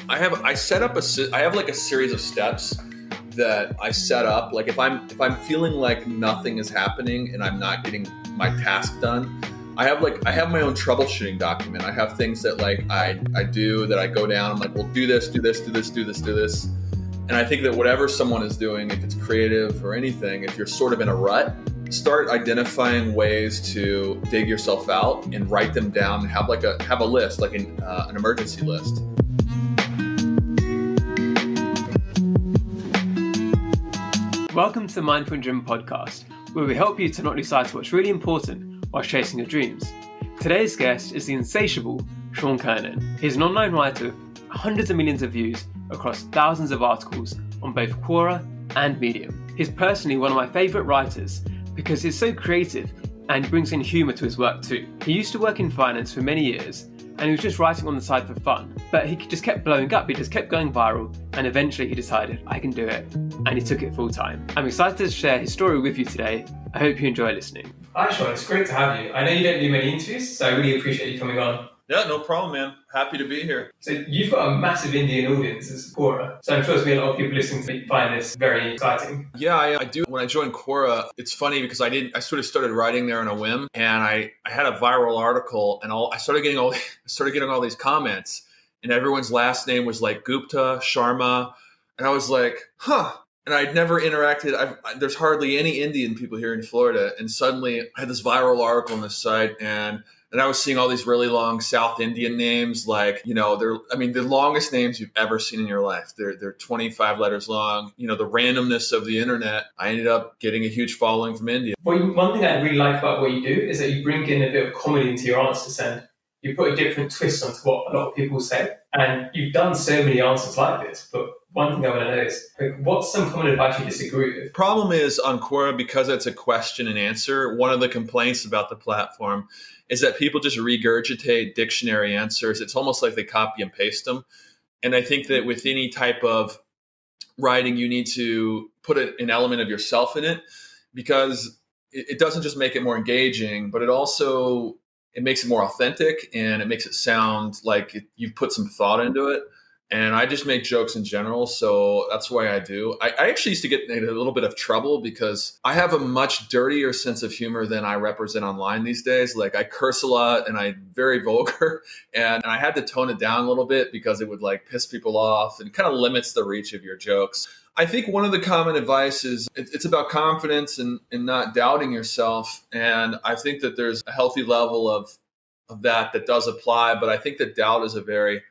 I have like a series of steps that I set up. Like if I'm feeling like nothing is happening and I'm not getting my task done, I have my own troubleshooting document. I have things that like I do that I go down. I'm like, well, do this. And I think that whatever someone is doing, if it's creative or anything, if you're sort of in a rut, start identifying ways to dig yourself out and write them down and have a list, like an emergency list. Welcome to the Mindful and Driven podcast, where we help you to not lose sight of what's really important while chasing your dreams. Today's guest is the insatiable Sean Kernan. He's an online writer with hundreds of millions of views across thousands of articles on both Quora and Medium. He's personally one of my favourite writers because he's so creative and brings in humour to his work too. He used to work in finance for many years and he was just writing on the side for fun, but he just kept blowing up, he just kept going viral, and eventually he decided, I can do it, and he took it full time. I'm excited to share his story with you today. I hope you enjoy listening. Hi Sean, it's great to have you. I know you don't do many interviews, so I really appreciate you coming on. Yeah, no problem, man. Happy to be here. So you've got a massive Indian audience as Quora. So I'm sure there's been a lot of people listening to me find this very exciting. Yeah, I do. When I joined Quora, it's funny because I sort of started writing there on a whim, and I had a viral article, and I started getting all these comments, and everyone's last name was like Gupta, Sharma, and I was like, huh. And I'd never interacted. There's hardly any Indian people here in Florida, and suddenly I had this viral article on this site, and I was seeing all these really long South Indian names, like, the longest names you've ever seen in your life. They're 25 letters long. The randomness of the internet. I ended up getting a huge following from India. Well, one thing I really like about what you do is that you bring in a bit of comedy into your answers, and you put a different twist onto what a lot of people say. And you've done so many answers like this, but one thing I want to know is, what's some common advice you disagree with? Problem is on Quora, because it's a question and answer, one of the complaints about the platform is that people just regurgitate dictionary answers. It's almost like they copy and paste them. And I think that with any type of writing, you need to put an element of yourself in it, because it doesn't just make it more engaging, but it makes it more authentic, and it makes it sound like you've put some thought into it. And I just make jokes in general, so that's why I do. I actually used to get in a little bit of trouble because I have a much dirtier sense of humor than I represent online these days. Like, I curse a lot and I'm very vulgar, and I had to tone it down a little bit because it would like piss people off and kind of limits the reach of your jokes. I think one of the common advice is it's about confidence and not doubting yourself. And I think that there's a healthy level of that does apply, but I think that doubt is a very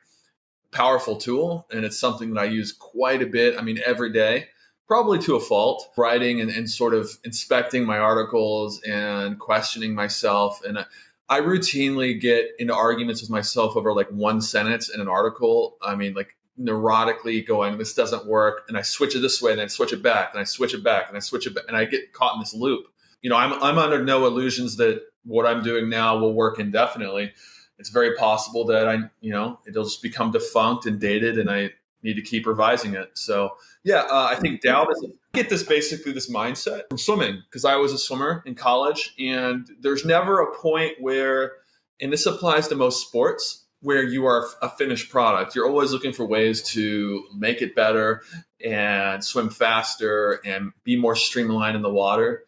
powerful tool, and it's something that I use quite a bit. I mean, every day, probably to a fault, writing and sort of inspecting my articles and questioning myself. And I routinely get into arguments with myself over like one sentence in an article. I mean, like neurotically going, this doesn't work. And I switch it this way, and I switch it back, and I switch it back, and I switch it back. And I get caught in this loop. I'm under no illusions that what I'm doing now will work indefinitely. It's very possible that it'll just become defunct and dated, and I need to keep revising it. So I think doubt is, I get this mindset from swimming, because I was a swimmer in college, and there's never a point where, and this applies to most sports, where you are a finished product. You're always looking for ways to make it better and swim faster and be more streamlined in the water.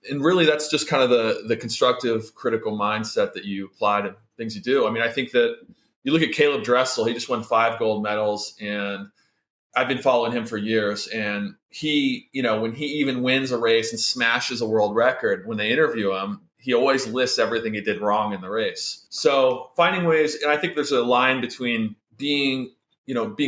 And really, that's just kind of the constructive, critical mindset that you apply to things you do. I mean, I think that you look at Caleb Dressel, he just won 5 gold medals, and I've been following him for years. And he, when he even wins a race and smashes a world record, when they interview him, he always lists everything he did wrong in the race. So finding ways, and I think there's a line between being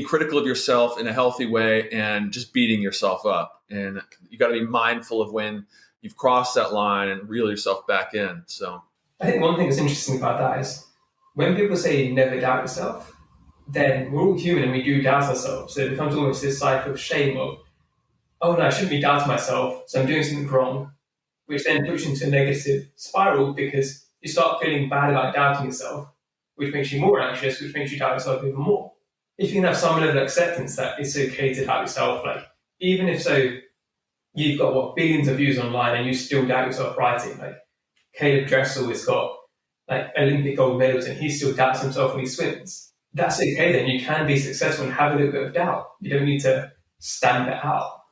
critical of yourself in a healthy way and just beating yourself up. And you got to be mindful of when you've crossed that line and reel yourself back in. So I think one thing that's interesting about that is when people say never doubt yourself, then we're all human and we do doubt ourselves. So it becomes almost this cycle of shame of, oh no, I shouldn't be doubting myself, so I'm doing something wrong, which then puts you into a negative spiral because you start feeling bad about doubting yourself, which makes you more anxious, which makes you doubt yourself even more. If you can have some level of acceptance that it's okay to doubt yourself, like even if you've got billions of views online and you still doubt yourself writing. Like Caleb Dressel has got like Olympic gold medals and he still doubts himself when he swims. that's okay then. You can be successful and have a little bit of doubt. You don't need to stamp it out.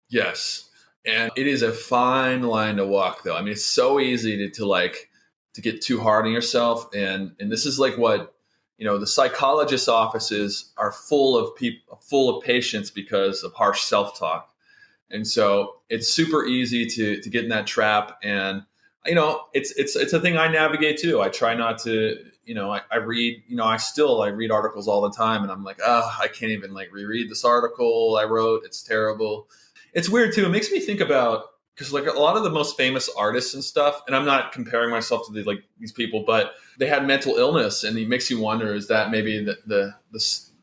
Yes. And it is a fine line to walk, though. I mean, it's so easy to get too hard on yourself. And this is like what, the psychologist's offices are full of patients because of harsh self-talk. And so it's super easy to get in that trap. And, it's a thing I navigate too. I try not to, I read, I read articles all the time, and I'm like, I can't even reread this article I wrote. It's terrible. It's weird too. It makes me think about, because a lot of the most famous artists and stuff, and I'm not comparing myself to these people, but they had mental illness, and it makes you wonder, is that maybe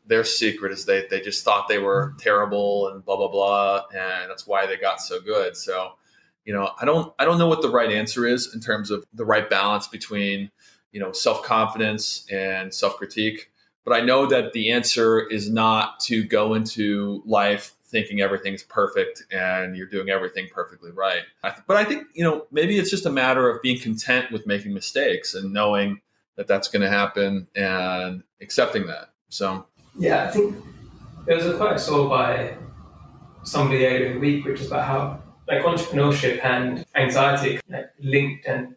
their secret is they just thought they were terrible and blah blah blah, and that's why they got so good. So, I don't know what the right answer is in terms of the right balance between self-confidence and self-critique, but I know that the answer is not to go into life thinking everything's perfect and you're doing everything perfectly right. But I think, maybe it's just a matter of being content with making mistakes and knowing that that's going to happen and accepting that. So, yeah, I think there was a quote I saw by somebody earlier in the week, which is about how entrepreneurship and anxiety linked, and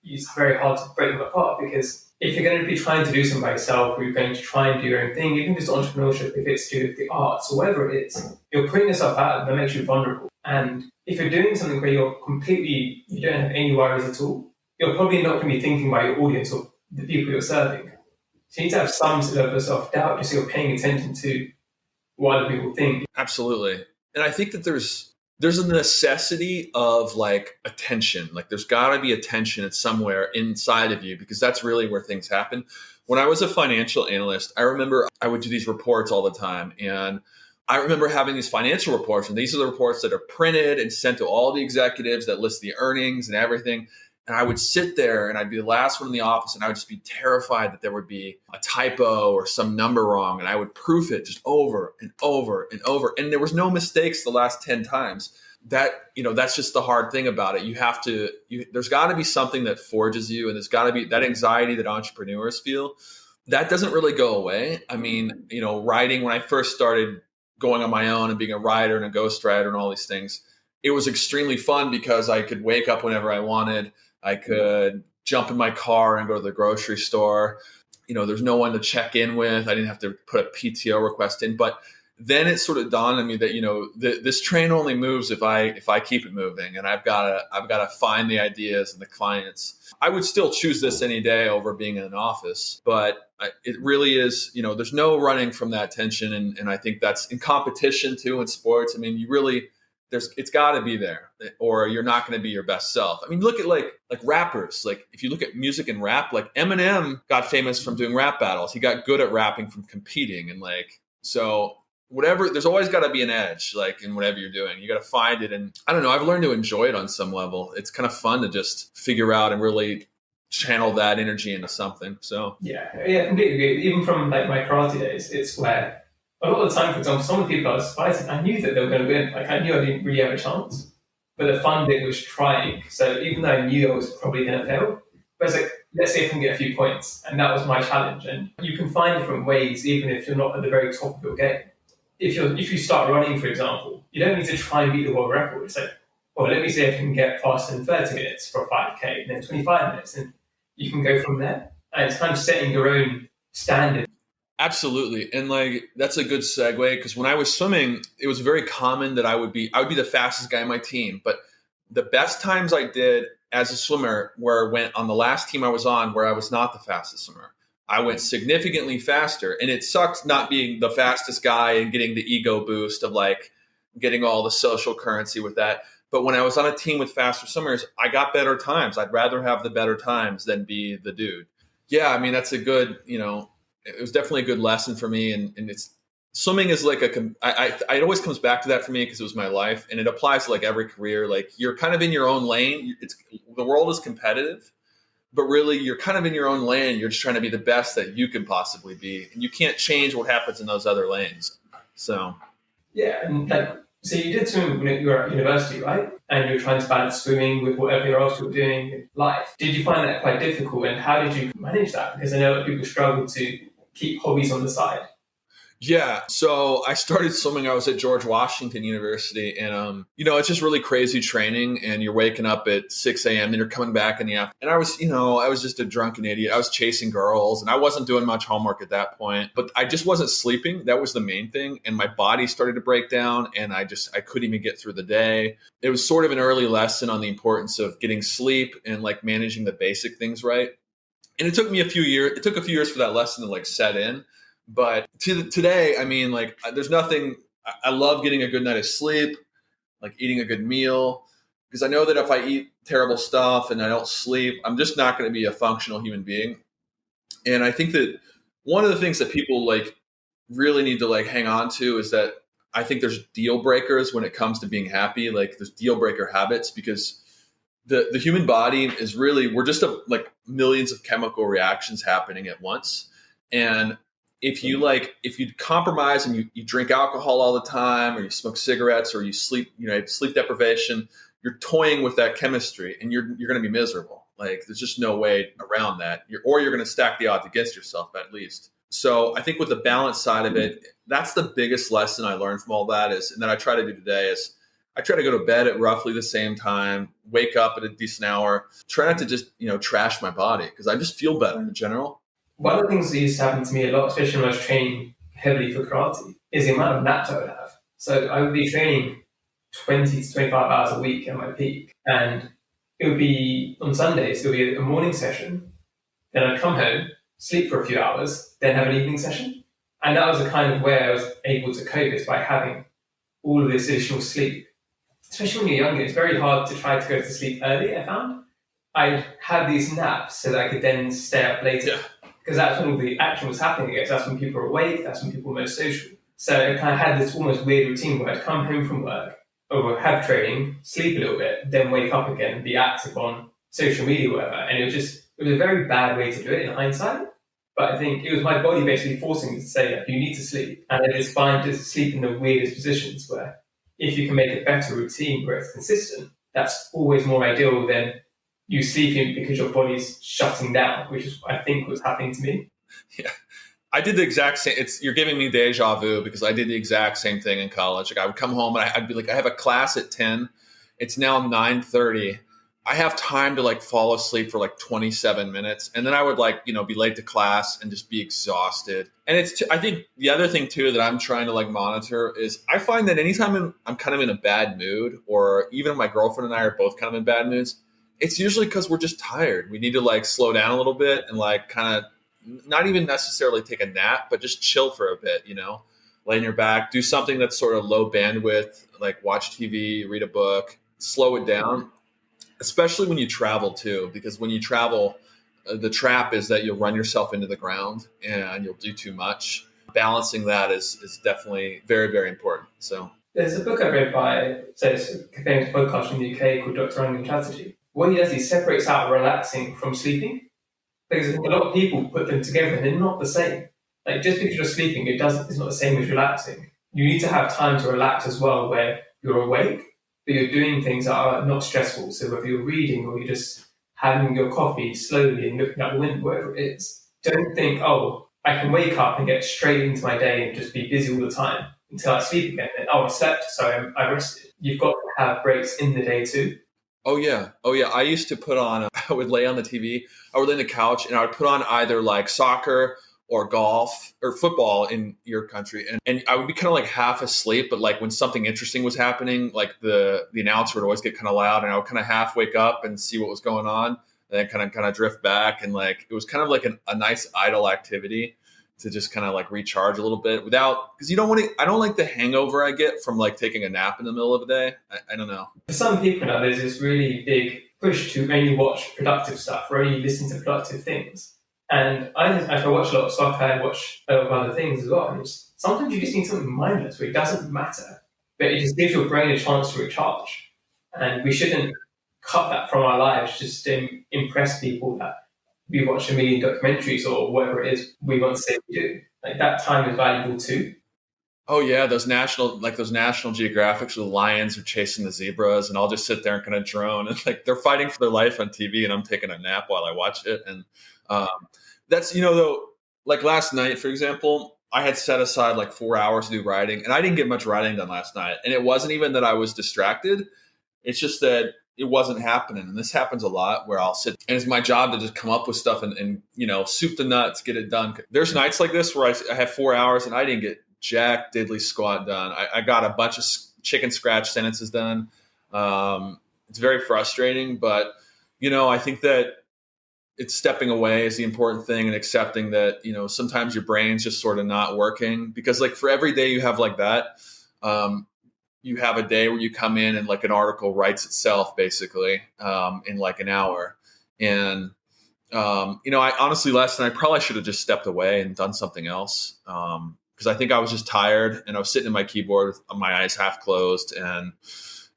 it's very hard to break them apart, because if you're going to be trying to do something by yourself, or you're going to try and do your own thing, even if it's entrepreneurship, if it's to do with the arts or whatever it is, you're putting yourself out, and that makes you vulnerable. And if you're doing something where you don't have any worries at all, you're probably not going to be thinking about your audience or the people you're serving. So you need to have some level of self-doubt, just so you're paying attention to what other people think. Absolutely. And I think that there's a necessity of attention. There's got to be attention somewhere inside of you, because that's really where things happen. When I was a financial analyst, I remember I would do these reports all the time. And I remember having these financial reports, and these are the reports that are printed and sent to all the executives that list the earnings and everything. And I would sit there and I'd be the last one in the office, and I would just be terrified that there would be a typo or some number wrong. And I would proof it just over and over and over. And there was no mistakes the last 10 times. That's just the hard thing about it. There's got to be something that forges you, and there's got to be that anxiety that entrepreneurs feel. That doesn't really go away. I mean, writing, when I first started going on my own and being a writer and a ghostwriter and all these things, it was extremely fun because I could wake up whenever I wanted. I could jump in my car and go to the grocery store. There's no one to check in with. I didn't have to put a PTO request in. But then it sort of dawned on me that, this train only moves if I keep it moving, and I've got to find the ideas and the clients. I would still choose this any day over being in an office, but it really is, there's no running from that tension. And I think that's in competition too, in sports. I mean, it's got to be there, or you're not going to be your best self. I mean, look at like rappers. If you look at music and rap, Eminem got famous from doing rap battles. He got good at rapping from competing, and so whatever. There's always got to be an edge, in whatever you're doing. You got to find it, and I don't know. I've learned to enjoy it on some level. It's kind of fun to just figure out and really channel that energy into something. So yeah, completely agree. Even from my karate days, it's where a lot of the time, for example, some of the people I was fighting, I knew that they were going to win. I knew I didn't really have a chance. But the fun bit was trying. So even though I knew I was probably going to fail, but it's let's see if I can get a few points. And that was my challenge. And you can find different ways, even if you're not at the very top of your game. If you start running, for example, you don't need to try and beat the world record. It's let me see if I can get faster than 30 minutes for a 5K, and then 25 minutes. And you can go from there. And it's kind of setting your own standard. Absolutely. And that's a good segue, because when I was swimming, it was very common that I would be the fastest guy on my team. But the best times I did as a swimmer went on the last team I was on, where I was not the fastest swimmer. I went significantly faster, and it sucked not being the fastest guy and getting the ego boost of getting all the social currency with that. But when I was on a team with faster swimmers, I got better times. I'd rather have the better times than be the dude. Yeah. I mean, that's a good, it was definitely a good lesson for me. And it's swimming is it always comes back to that for me, because it was my life, and it applies to every career. You're kind of in your own lane. The world is competitive, but really you're kind of in your own lane. You're just trying to be the best that you can possibly be. And you can't change what happens in those other lanes. So. Yeah. And so you did swim when you were at university, right? And you were trying to balance swimming with whatever else you were doing in life. Did you find that quite difficult, and how did you manage that? Because I know that people struggle to keep hobbies on the side? Yeah. So I started swimming. I was at George Washington University, and it's just really crazy training. And you're waking up at 6 a.m. and you're coming back in the afternoon. And I was just a drunken idiot. I was chasing girls, and I wasn't doing much homework at that point. But I just wasn't sleeping. That was the main thing. And my body started to break down, and I couldn't even get through the day. It was sort of an early lesson on the importance of getting sleep and like managing the basic things right. And it took me a few years. It took a few years for that lesson to like set in. But today, I mean, like, there's nothing. I love getting a good night of sleep, like eating a good meal, because I know that if I eat terrible stuff and I don't sleep, I'm just not going to be a functional human being. And I think that one of the things that people like really need to like hang on to is that I think there's deal breakers when it comes to being happy. Like, there's deal breaker habits, because the human body is really, we're just like millions of chemical reactions happening at once. And if you compromise and you drink alcohol all the time, or you smoke cigarettes, or you sleep, have sleep deprivation, you're toying with that chemistry, and you're going to be miserable. Like, there's just no way around that. You're going to stack the odds against yourself at least. So I think with the balance side of it, that's the biggest lesson I learned from all that and that I try to do today is I try to go to bed at roughly the same time, wake up at a decent hour, try not to just, trash my body, because I just feel better in general. One of the things that used to happen to me a lot, especially when I was training heavily for karate, is the amount of naps I would have. So I would be training 20 to 25 hours a week at my peak. And it would be on Sundays, it would be a morning session. Then I'd come home, sleep for a few hours, then have an evening session. And that was the kind of way I was able to cope, is by having all of this additional sleep. Especially when you're younger, it's very hard to try to go to sleep early, I found. I'd have these naps so that I could then stay up later. Yeah. Because that's when all the action was happening, I guess. That's when people are awake, that's when people are most social. So I kind of had this almost weird routine where I'd come home from work, or have training, sleep a little bit, then wake up again and be active on social media or whatever. And it was a very bad way to do it in hindsight. But I think it was my body basically forcing me to say that you need to sleep. And I just find to sleep in the weirdest positions, where if you can make a better routine where it's consistent, that's always more ideal than you sleeping because your body's shutting down, which is, I think, what's happening to me. Yeah. I did the exact same. You're giving me deja vu, because I did the exact same thing in college. Like, I would come home and I'd be like, I have a class at 10. It's now 9:30. I have time to like fall asleep for like 27 minutes. And then I would like, be late to class and just be exhausted. And I think the other thing too, that I'm trying to like monitor is I find that anytime I'm kind of in a bad mood, or even if my girlfriend and I are both kind of in bad moods, it's usually because we're just tired. We need to like slow down a little bit and like kind of not even necessarily take a nap, but just chill for a bit, lay on your back, do something that's sort of low bandwidth, like watch TV, read a book, slow it down, especially when you travel too, because when you travel, the trap is that you'll run yourself into the ground and you'll do too much. Balancing that is definitely very, very important. So there's a book I read by, it's a famous podcast from the UK called Dr. Angan Chatterjee. What he does, he separates out relaxing from sleeping. Because I think a lot of people put them together and they're not the same. Like, just because you're sleeping, it's not the same as relaxing. You need to have time to relax as well, where you're awake, but you're doing things that are not stressful. So whether you're reading or you're just having your coffee slowly and looking out the window, whatever it is, don't think, oh, I can wake up and get straight into my day and just be busy all the time until I sleep again. And, I slept, so I rested. You've got to have breaks in the day too. Oh yeah. I used to put on, I would lay on the TV, I would lay on the couch, and I would put on either like soccer or golf or football in your country. And I would be kind of like half asleep, but like when something interesting was happening, like the announcer would always get kind of loud, and I would kind of half wake up and see what was going on, and then kind of drift back. And like, it was kind of like a nice idle activity to just kind of like recharge a little bit because I don't like the hangover I get from like taking a nap in the middle of the day. I don't know. For some people now, there's this really big push to only watch productive stuff or only listen to productive things. And I watch a lot of soccer, I watch a lot of other things as well. And sometimes you just need something mindless where it doesn't matter, but it just gives your brain a chance to recharge. And we shouldn't cut that from our lives just to impress people that we watch a million documentaries or whatever it is we want to say we do. Like, that time is valuable too. Oh yeah, those National Geographics where the lions are chasing the zebras, and I'll just sit there and kind of drone, and like they're fighting for their life on TV, and I'm taking a nap while I watch it. And that's though, like last night, for example, I had set aside like 4 hours to do writing, and I didn't get much writing done last night. And it wasn't even that I was distracted. It's just that it wasn't happening. And this happens a lot where I'll sit and it's my job to just come up with stuff and soup the nuts, get it done. There's nights like this where I have 4 hours and I didn't get jack diddly squat done. I got a bunch of chicken scratch sentences done. It's very frustrating, but I think that it's stepping away is the important thing and accepting that, sometimes your brain's just sort of not working, because like for every day you have like that, you have a day where you come in and like an article writes itself basically in like an hour. And, I honestly last night I probably should have just stepped away and done something else. Because I think I was just tired and I was sitting at my keyboard with my eyes half closed and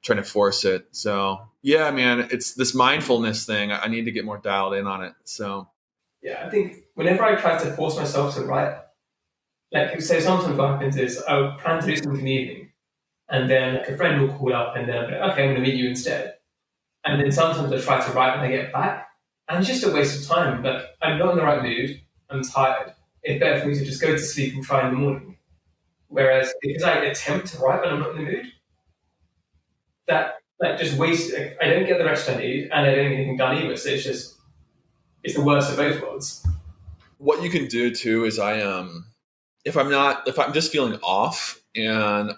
trying to force it. So yeah, man, it's this mindfulness thing. I need to get more dialed in on it. So yeah, I think whenever I try to force myself to write, like say sometimes what happens is I'll plan to do something in the evening, and then like a friend will call up, and then I'll be like, okay, I'm going to meet you instead. And then sometimes I try to write when I get back, and it's just a waste of time. Like I'm not in the right mood. I'm tired. It's better for me to just go to sleep and try in the morning. Whereas because I attempt to write when I'm not in the mood, that like just waste. I don't get the rest I need, and I don't get anything done either. So it's the worst of both worlds. What you can do too is if I'm just feeling off and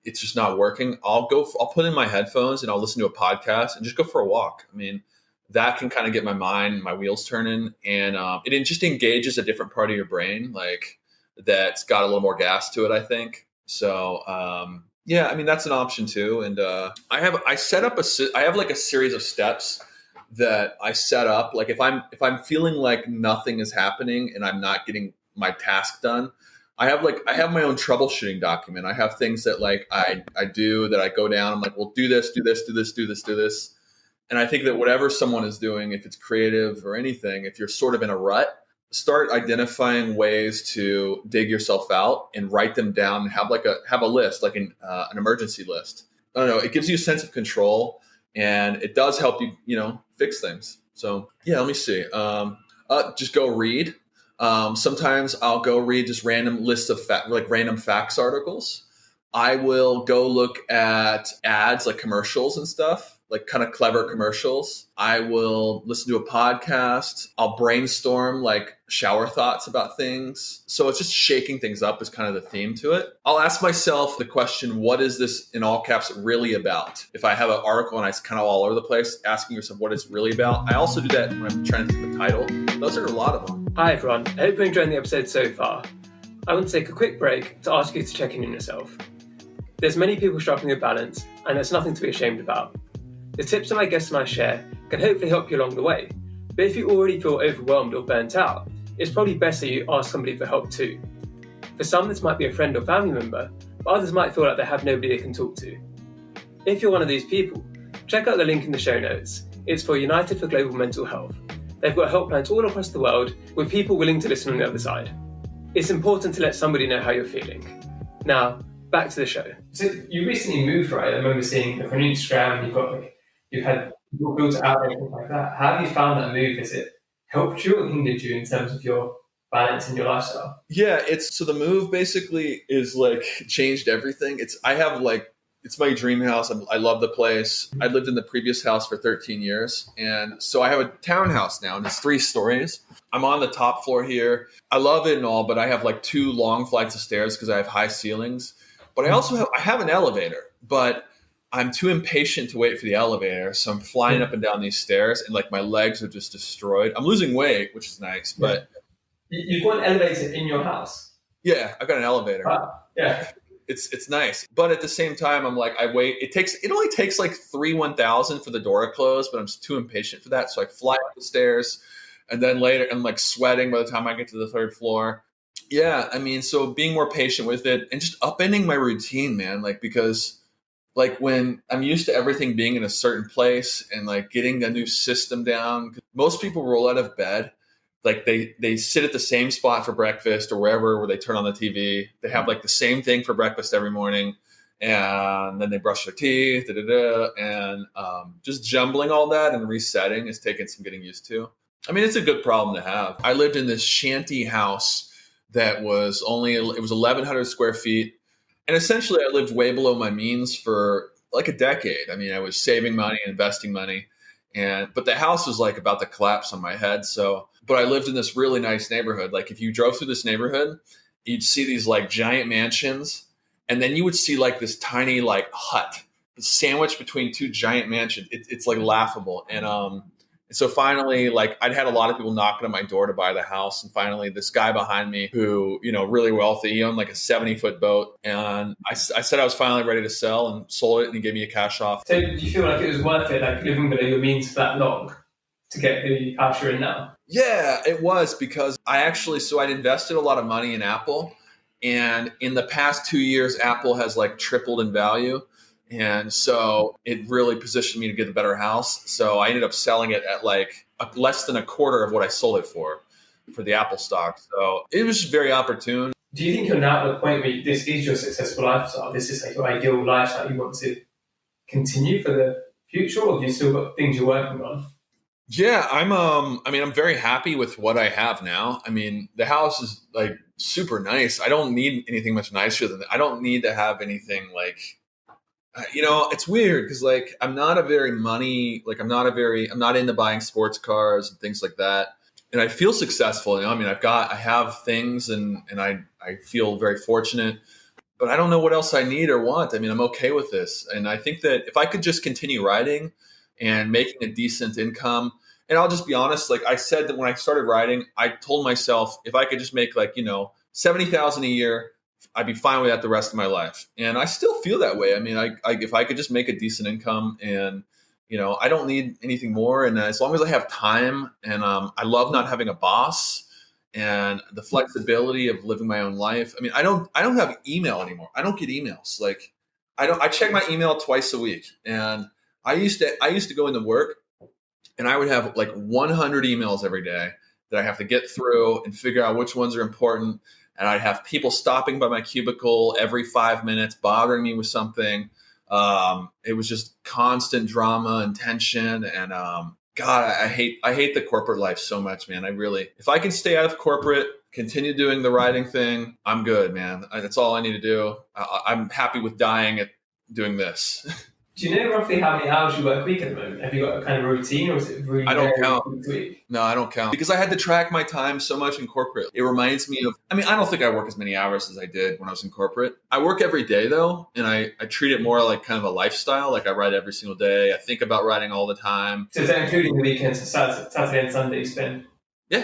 it's just not working, I'll put in my headphones and I'll listen to a podcast and just go for a walk. I mean, that can kind of get my wheels turning, and it just engages a different part of your brain, like that's got a little more gas to it, I think. So yeah, I mean that's an option too. And I have like a series of steps that I set up. Like if I'm feeling like nothing is happening and I'm not getting my task done, I have my own troubleshooting document. I have things that like I do that I go down. I'm like, well, do this. And I think that whatever someone is doing, if it's creative or anything, if you're sort of in a rut, start identifying ways to dig yourself out and write them down and have a list, like an emergency list. I don't know. It gives you a sense of control, and it does help you, fix things. So yeah, let me see. Just go read. Sometimes I'll go read just random lists of random facts articles. I will go look at ads, like commercials and stuff, like kind of clever commercials. I will listen to a podcast. I'll brainstorm like shower thoughts about things. So it's just shaking things up is kind of the theme to it. I'll ask myself the question, what is this in all caps really about? If I have an article and it's kind of all over the place, asking yourself what it's really about. I also do that when I'm trying to think of the title. Those are a lot of them. Hi everyone, I hope you're enjoying the episode so far. I want to take a quick break to ask you to check in on yourself. There's many people struggling with balance, and there's nothing to be ashamed about. The tips that my guests and I share can hopefully help you along the way, but if you already feel overwhelmed or burnt out, it's probably best that you ask somebody for help too. For some, this might be a friend or family member, but others might feel like they have nobody they can talk to. If you're one of these people, check out the link in the show notes. It's for United for Global Mental Health. They've got helplines all across the world with people willing to listen on the other side. It's important to let somebody know how you're feeling. Now, back to the show. So you recently moved, right? I remember seeing like, on Instagram, you've had built out and everything like that. How have you found that move? Has it helped you or hindered you in terms of your balance and your lifestyle? Yeah, so the move basically is like changed everything. It's my dream house. I love the place. I lived in the previous house for 13 years. And so I have a townhouse now, and it's 3 stories. I'm on the top floor here. I love it and all, but I have like 2 long flights of stairs because I have high ceilings. But I have an elevator, but I'm too impatient to wait for the elevator. So I'm flying up and down these stairs, and like my legs are just destroyed. I'm losing weight, which is nice, but you've got an elevator in your house. Yeah, I've got an elevator. Wow. Yeah. It's nice. But at the same time, I'm like, I wait. It only takes like 1,000 for the door to close, but I'm too impatient for that. So I fly up the stairs, and then later I'm like sweating by the time I get to the 3rd floor. Yeah, I mean, so being more patient with it and just upending my routine, man. Like, because like when I'm used to everything being in a certain place and like getting a new system down, most people roll out of bed. Like they sit at the same spot for breakfast or wherever where they turn on the TV. They have like the same thing for breakfast every morning, and then they brush their teeth, and just jumbling all that and resetting is taking some getting used to. I mean, it's a good problem to have. I lived in this shanty house that was it was 1,100 square feet. And essentially, I lived way below my means for like a decade. I mean, I was saving money, investing money. But the house was like about to collapse on my head. But I lived in this really nice neighborhood. Like if you drove through this neighborhood, you'd see these like giant mansions. And then you would see like this tiny like hut sandwiched between two giant mansions. It's like laughable. And so finally, like I'd had a lot of people knocking on my door to buy the house. And finally, this guy behind me who, really wealthy, he owned like a 70-foot boat. And I said I was finally ready to sell and sold it. And he gave me a cash offer. So do you feel like it was worth it, like living below your means for that long to get the house you're in now? Yeah, it was, because I'd invested a lot of money in Apple. And in the past 2 years, Apple has like tripled in value. And so it really positioned me to get a better house. So I ended up selling it at like less than a quarter of what I sold it for the Apple stock. So it was just very opportune. Do you think you're now at the point where this is your successful lifestyle? This is like your ideal lifestyle you want to continue for the future, or have you still got things you're working on? Yeah, I'm very happy with what I have now. I mean, the house is like super nice. I don't need anything much nicer than that. I don't need to have anything like, it's weird because like I'm not into buying sports cars and things like that. And I feel successful. I mean, I have things and I feel very fortunate, but I don't know what else I need or want. I mean, I'm okay with this. And I think that if I could just continue writing and making a decent income, and I'll just be honest, like I said that when I started writing, I told myself if I could just make like, 70,000 a year, I'd be fine with that the rest of my life. And I still feel that way. I mean, if I could just make a decent income and, I don't need anything more. And as long as I have time and I love not having a boss and the flexibility of living my own life. I mean, I don't have email anymore. I don't get emails. Like I check my email twice a week. And I used to go into work and I would have like 100 emails every day that I have to get through and figure out which ones are important. And I'd have people stopping by my cubicle every 5 minutes, bothering me with something. It was just constant drama and tension. And God, I hate the corporate life so much, man. If I can stay out of corporate, continue doing the writing thing, I'm good, man. That's all I need to do. I'm happy with dying at doing this. Do you know roughly how many hours you work a week at the moment? Have you got a kind of routine, or is it really? I don't count. No, I don't count because I had to track my time so much in corporate. It reminds me of, I don't think I work as many hours as I did when I was in corporate. I work every day though, and I treat it more like kind of a lifestyle. Like I write every single day. I think about writing all the time. So is that including the weekends, so Saturday and Sunday you spend? Yeah,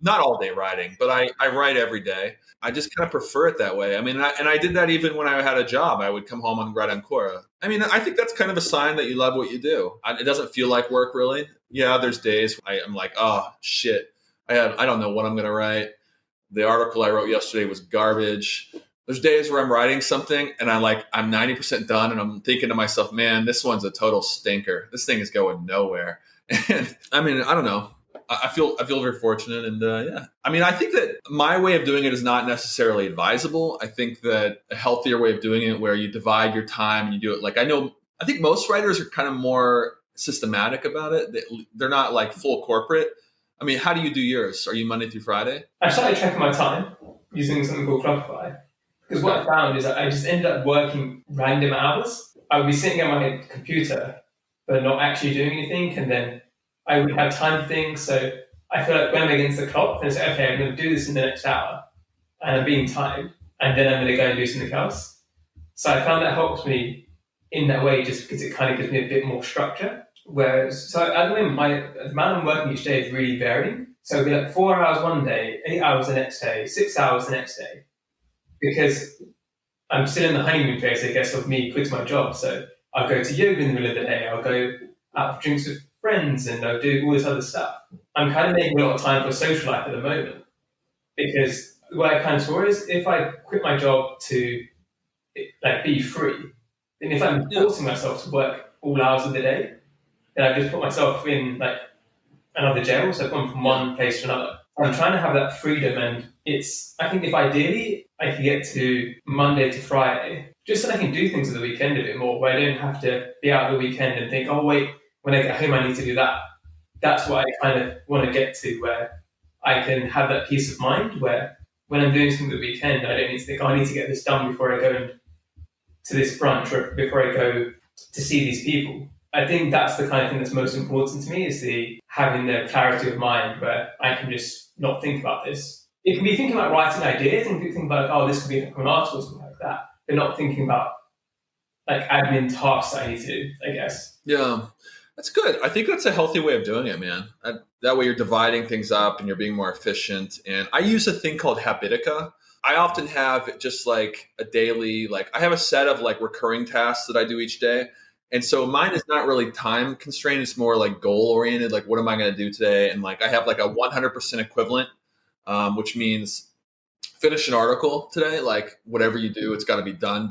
not all day writing, but I write every day. I just kind of prefer it that way. I mean, and I did that even when I had a job. I would come home and write on Quora. I mean, I think that's kind of a sign that you love what you do. It doesn't feel like work, really. Yeah, there's days I'm like, oh, shit. I don't know what I'm going to write. The article I wrote yesterday was garbage. There's days where I'm writing something and I'm 90% done and I'm thinking to myself, man, this one's a total stinker. This thing is going nowhere. And I mean, I don't know. I feel very fortunate, and yeah. I mean, I think that my way of doing it is not necessarily advisable. I think that a healthier way of doing it, where you divide your time and you do it I think most writers are kind of more systematic about it. They're not like full corporate. I mean, how do you do yours? Are you Monday through Friday? I started tracking my time using something called Clockify, because what I found is that I just ended up working random hours. I would be sitting at my computer, but not actually doing anything, and then I would have time for things. So I feel like when I'm against the clock, then I say, okay, I'm going to do this in the next hour, and I'm being timed, and then I'm going to go and do something else. So I found that helps me in that way, just because it kind of gives me a bit more structure. So at the moment, the amount I'm working each day is really varying. So it'll be like 4 hours one day, 8 hours the next day, 6 hours the next day, because I'm still in the honeymoon phase, I guess, of me quitting my job. So I'll go to yoga in the middle of the day, I'll go out for drinks with friends, and I'll do all this other stuff. I'm kind of making a lot of time for social life at the moment, because what I kind of saw is if I quit my job to be free, then if I'm forcing myself to work all hours of the day, then I've just put myself in another jail. So I've gone from one place to another. I'm trying to have that freedom, and I think if ideally I could get to Monday to Friday, just so I can do things at the weekend a bit more, where I don't have to be out the weekend and think, oh wait, when I get home I need to do that. that's what I kind of want to get to, where I can have that peace of mind where when I'm doing something the weekend, I don't need to think, oh, I need to get this done before I go to this brunch or before I go to see these people. I think that's the kind of thing that's most important to me, is the having the clarity of mind where I can just not think about this. It can be thinking about writing ideas and thinking about, oh, this could be an article or something like that, but not thinking about like admin tasks that I need to do, I guess. Yeah, that's good. I think that's a healthy way of doing it, man. That way you're dividing things up and you're being more efficient. And I use a thing called Habitica. I often have just like a daily, like I have a set of like recurring tasks that I do each day. And so mine is not really time constrained. It's more like goal oriented. Like, what am I going to do today? And like, I have like a 100% equivalent, which means finish an article today. Like whatever you do, it's got to be done.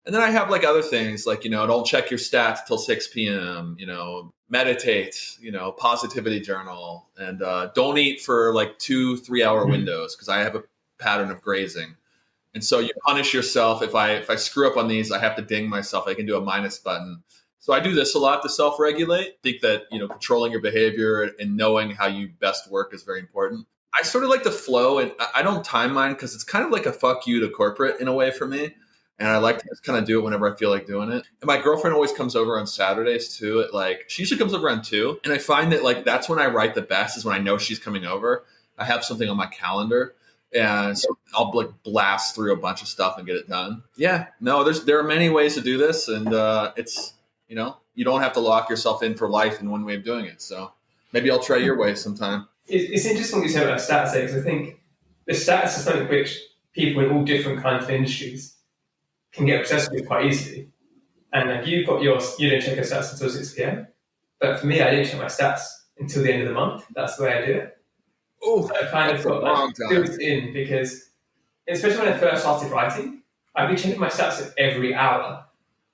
And then I have like other things like, don't check your stats till 6 p.m., meditate, positivity journal, and don't eat for like 2-3 hour windows because I have a pattern of grazing. And so you punish yourself. If I screw up on these, I have to ding myself. I can do a minus button. So I do this a lot to self-regulate. I think that, controlling your behavior and knowing how you best work is very important. I sort of like the flow, and I don't time mine because it's kind of like a fuck you to corporate in a way for me. And I like to just kind of do it whenever I feel like doing it. And my girlfriend always comes over on Saturdays too. She usually comes over around 2. And I find that like that's when I write the best, is when I know she's coming over. I have something on my calendar, and so I'll like blast through a bunch of stuff and get it done. Yeah, no, there are many ways to do this, and it's you don't have to lock yourself in for life in one way of doing it. So maybe I'll try your way sometime. It's interesting what you say about stats, because I think the stats is something which people in all different kinds of industries can get obsessed with quite easily. And like you've got yours, you don't check your stats until 6 p.m. But for me, I don't check my stats until the end of the month. That's the way I do it. Oh, so I kind of got like built in, because especially when I first started writing, I'd be checking my stats every hour.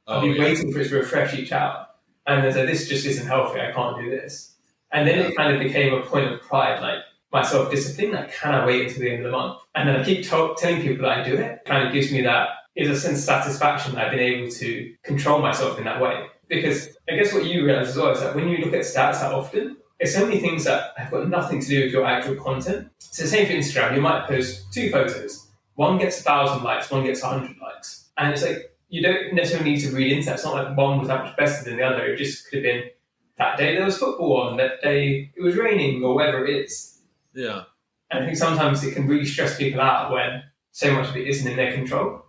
I'd be waiting for it to refresh each hour. And then say, this just isn't healthy, I can't do this. And then it kind of became a point of pride, like my self-discipline, like can I wait until the end of the month? And then I keep telling people that I do it. It kind of gives me that, is a sense of satisfaction that I've been able to control myself in that way. Because I guess what you realize as well is that when you look at stats that often, it's so many things that have got nothing to do with your actual content. It's the same for Instagram. You might post 2 photos. One gets 1,000 likes, one gets 100 likes. And it's like, you don't necessarily need to read into that. It's not like one was that much better than the other. It just could have been that day there was football on, that day it was raining, or whatever it is. Yeah. And I think sometimes it can really stress people out when so much of it isn't in their control.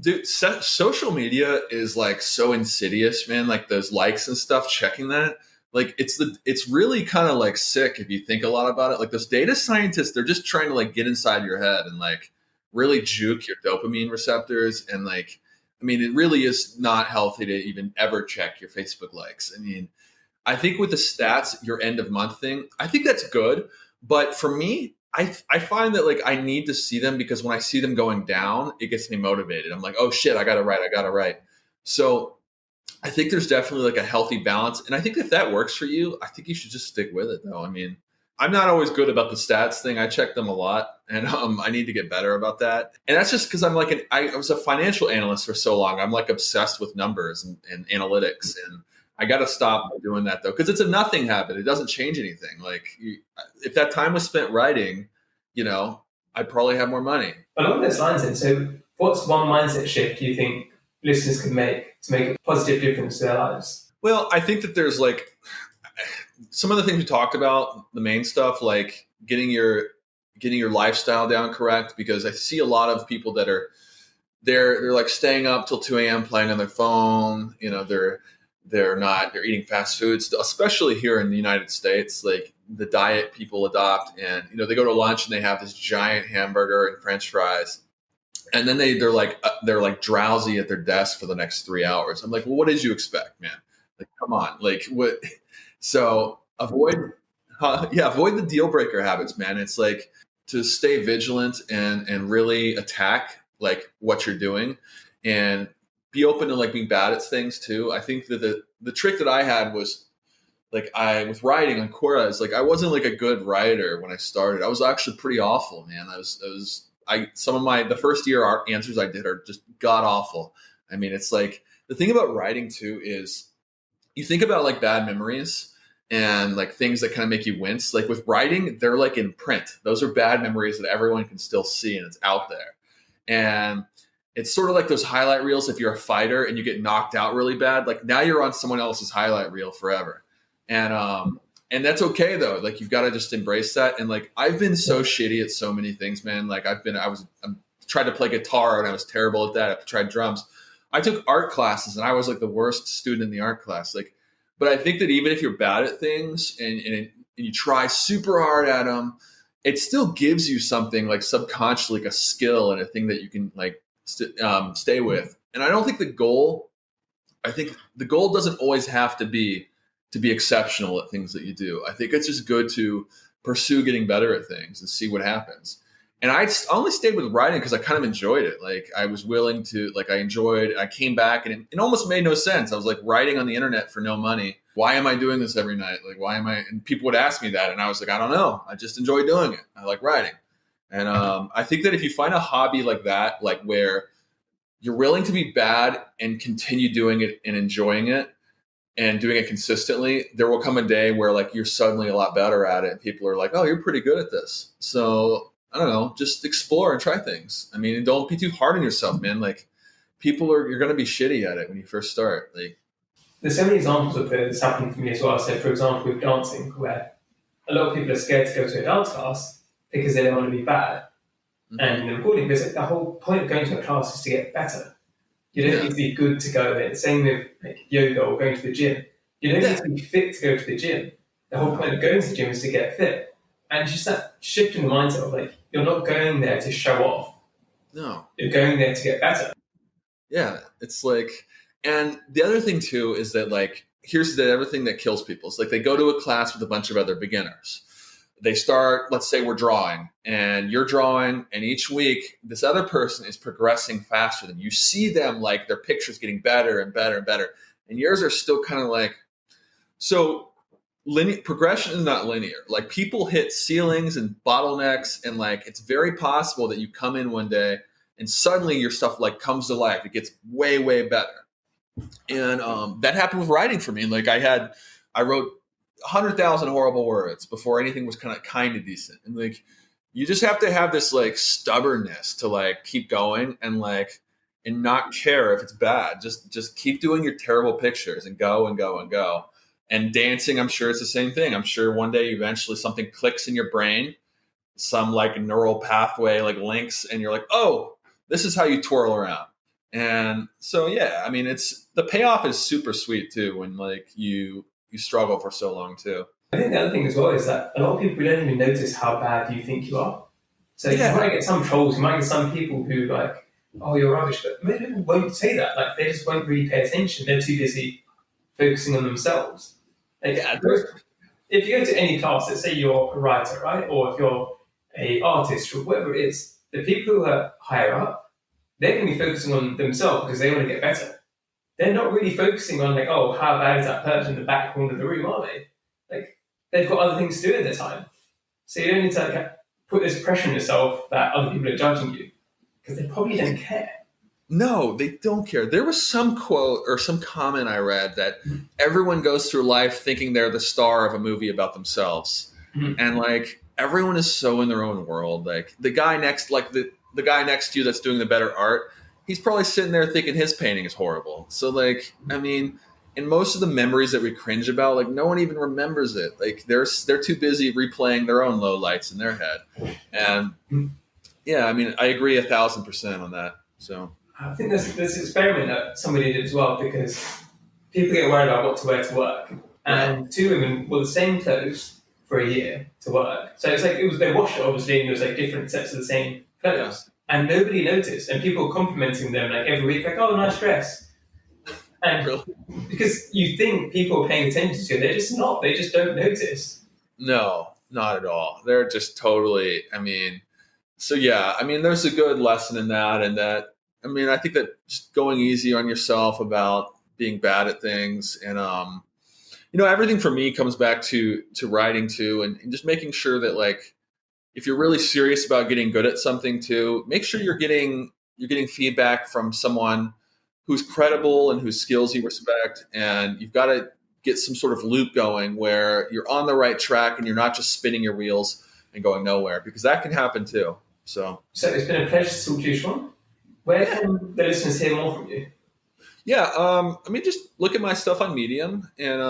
Dude, social media is like so insidious, man. Like those likes and stuff, checking that. Like it's really kind of like sick if you think a lot about it. Like those data scientists, they're just trying to like get inside your head and like really juke your dopamine receptors. And like, I mean, it really is not healthy to even ever check your Facebook likes. I mean, I think with the stats, your end of month thing, I think that's good. But for me, I find that like I need to see them, because when I see them going down, it gets me motivated. I'm like, oh shit, I got to write. So I think there's definitely like a healthy balance. And I think if that works for you, I think you should just stick with it though. I mean, I'm not always good about the stats thing. I check them a lot, and I need to get better about that. And that's just because I'm like, I was a financial analyst for so long. I'm like obsessed with numbers and analytics, and I got to stop doing that though, because it's a nothing habit. It doesn't change anything. Like if that time was spent writing, I'd probably have more money. Along those lines then, so what's one mindset shift you think listeners could make to make a positive difference to their lives? Well, I think that there's like some of the things we talked about, the main stuff, like getting your lifestyle down correct, because I see a lot of people that they're like staying up till 2 a.m. playing on their phone. They're eating fast foods, especially here in the United States, like the diet people adopt. And, they go to lunch and they have this giant hamburger and French fries. And then they're like drowsy at their desk for the next 3 hours. I'm like, well, what did you expect, man? Like, come on. Like what? So avoid the deal breaker habits, man. It's like to stay vigilant and really attack like what you're doing, and be open to like being bad at things too. I think that the trick that I had was like with writing on Quora is like I wasn't like a good writer when I started. I was actually pretty awful, man. The first year art answers I did are just god awful. I mean, it's like the thing about writing too is you think about like bad memories, and like things that kind of make you wince. Like with writing, they're like in print. Those are bad memories that everyone can still see and it's out there. And it's sort of like those highlight reels. If you're a fighter and you get knocked out really bad, like now you're on someone else's highlight reel forever. And that's okay though. Like you've got to just embrace that. And like, I've been so shitty at so many things, man. Like I tried to play guitar and I was terrible at that. I tried drums. I took art classes and I was like the worst student in the art class. Like, but I think that even if you're bad at things and you try super hard at them, it still gives you something like subconsciously, like a skill and a thing that you can like stay with. And I think the goal doesn't always have to be exceptional at things that you do. I think it's just good to pursue getting better at things and see what happens. And I only stayed with writing because I kind of enjoyed it. Like I was willing to, like I came back and it almost made no sense. I was like writing on the internet for no money. Why am I doing this every night? Like, why am I? And people would ask me that. And I was like, I don't know. I just enjoy doing it. I like writing. And I think that if you find a hobby like that, like where you're willing to be bad and continue doing it and enjoying it and doing it consistently, there will come a day where like you're suddenly a lot better at it. And people are like, oh, you're pretty good at this. So I don't know, just explore and try things. I mean, and don't be too hard on yourself, man. Like you're going to be shitty at it when you first start. Like there's so many examples of this happening for me as well. So for example, with dancing, where a lot of people are scared to go to a dance class because they don't want to be bad. Mm-hmm. And according because the whole point of going to a class is to get better. You don't need to be good to go there. Same with like yoga or going to the gym. You don't need to be fit to go to the gym. The whole point of going to the gym is to get fit. And just that shift in the mindset of like, you're not going there to show off. No. You're going there to get better. Yeah. It's like, and the other thing too is that like, here's the other thing that kills people. It's like they go to a class with a bunch of other beginners. They start, let's say we're drawing and you're drawing, and each week this other person is progressing faster than you. You see them, like their pictures getting better and better and better. And yours are still kind of like, so progression is not linear. Like people hit ceilings and bottlenecks, and like it's very possible that you come in one day and suddenly your stuff like comes to life. It gets way, way better. And that happened with writing for me. Like I wrote 100,000 horrible words before anything was kind of decent. And like you just have to have this like stubbornness to like keep going and not care if it's bad. Just keep doing your terrible pictures and go and go and go. And dancing, I'm sure it's the same thing. I'm sure one day eventually something clicks in your brain, some like neural pathway like links, and you're like, oh, this is how you twirl around. And so, yeah, I mean, the payoff is super sweet too when like you struggle for so long too. I think the other thing as well is that a lot of people don't even notice how bad you think you are. So you might get some trolls, you might get some people who like, oh, you're rubbish, but many people won't say that. Like they just won't really pay attention. They're too busy focusing on themselves. Like, if you go to any class, let's say you're a writer, right? Or if you're an artist or whatever it is, the people who are higher up, they're going to be focusing on themselves because they want to get better. They're not really focusing on like, oh, how bad is that person in the back corner of the room, are they? Like, they've got other things to do at their time. So you don't need to like, put this pressure on yourself that other people are judging you because they probably don't care. No, they don't care. There was some quote or some comment I read that everyone goes through life thinking they're the star of a movie about themselves. Mm-hmm. And like everyone is so in their own world. Like the guy next to you that's doing the better art, he's probably sitting there thinking his painting is horrible. So like, I mean, in most of the memories that we cringe about, like no one even remembers it. Like they're too busy replaying their own lowlights in their head. And yeah, I mean, I agree 1,000% on that. So I think there's this experiment that somebody did as well, because people get worried about what to wear to work. And two women wore the same clothes for a year to work. So it's like they washed it obviously, and there was like different sets of the same clothes. And nobody noticed. And people were complimenting them like every week, like, oh, nice dress. And really? Because you think people are paying attention to it, they're just not. They just don't notice. No, not at all. They're just totally, I mean, so yeah, I mean, there's a good lesson in that. And that, I mean, I think that just going easy on yourself about being bad at things and, everything for me comes back to writing too, and just making sure that like, if you're really serious about getting good at something too, make sure you're getting you're getting feedback from someone who's credible and whose skills you respect. And you've got to get some sort of loop going where you're on the right track and you're not just spinning your wheels and going nowhere, because that can happen too. So it's been a pleasure to talk to you, Sean. Where can the listeners hear more from you? Yeah, just look at my stuff on Medium, and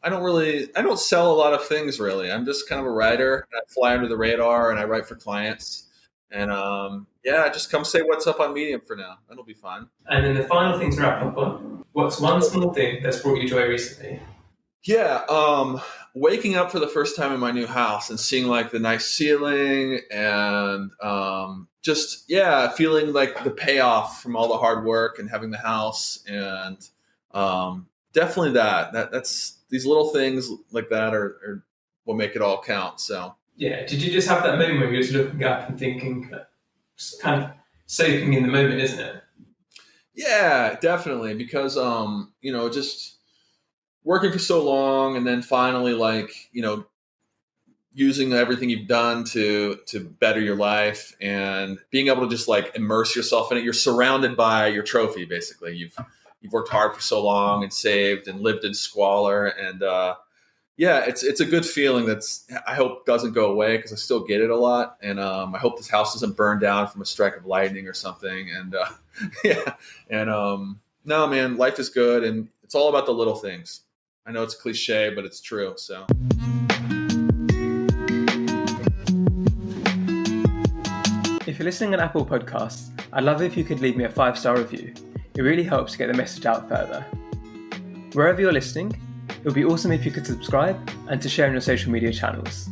I don't sell a lot of things really. I'm just kind of a writer. I fly under the radar, and I write for clients. And just come say what's up on Medium for now. That'll be fun. And then the final thing to wrap up on: what's one small thing that's brought you joy recently? Yeah, waking up for the first time in my new house and seeing like the nice ceiling and feeling like the payoff from all the hard work and having the house, and definitely that's these little things like that are what make it all count. So yeah, did you just have that moment where you're just looking up and thinking, kind of soaking in the moment, isn't it? Yeah, definitely, because just working for so long and then finally using everything you've done to better your life and being able to just like immerse yourself in it. You're surrounded by your trophy, basically. You've worked hard for so long and saved and lived in squalor, and it's a good feeling that's, I hope, doesn't go away, because I still get it a lot, and I hope this house doesn't burn down from a strike of lightning or something. And no, man, life is good, and it's all about the little things. I know it's cliche, but it's true. So. If you're listening on Apple Podcasts, I'd love it if you could leave me a 5-star review. It really helps get the message out further. Wherever you're listening, it would be awesome if you could subscribe and to share on your social media channels.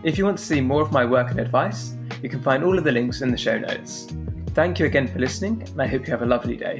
If you want to see more of my work and advice, you can find all of the links in the show notes. Thank you again for listening, and I hope you have a lovely day.